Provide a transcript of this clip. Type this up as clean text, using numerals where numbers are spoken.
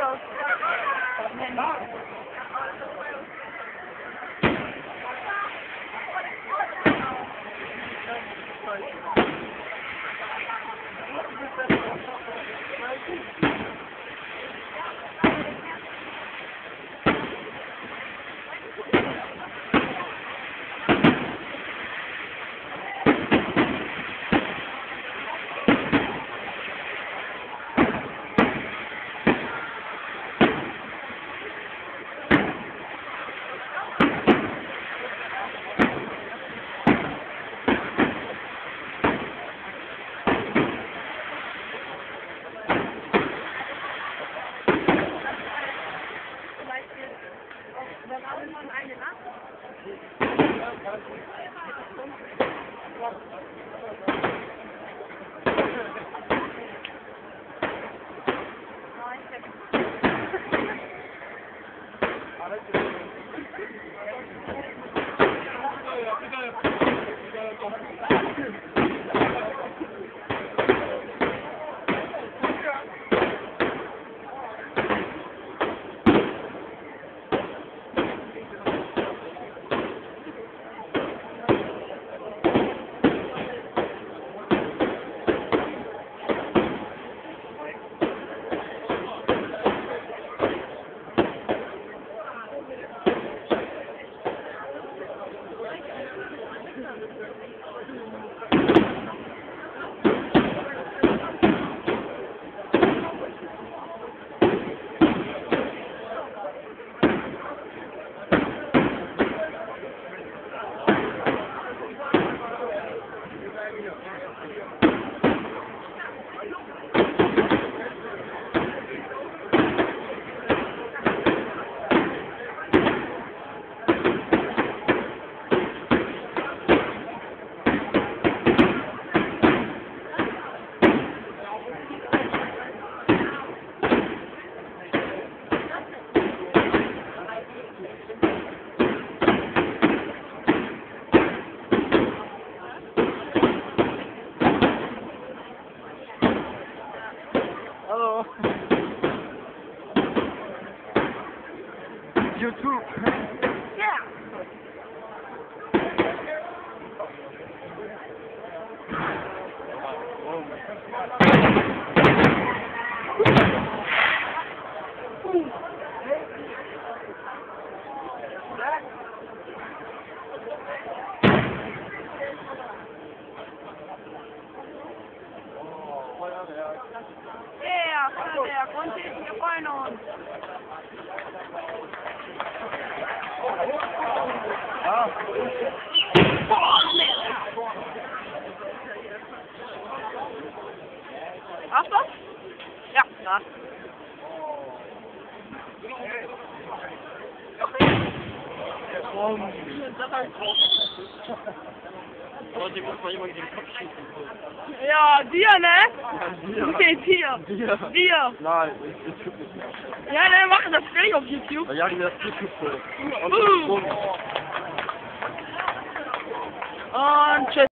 aus. Hallo. YouTube. Ja. Ja, Feuerwerk. Und wir freuen uns. Ja. Hast du? Ja, da. Heute muss mal jemand den Kopf schießen. Ja, dir, ne? Ja, Okay, dir. Dir. Nein, das tut nicht mehr. Ja, ne, machen das gleich auf YouTube. Ja, das YouTube. Und tschüss.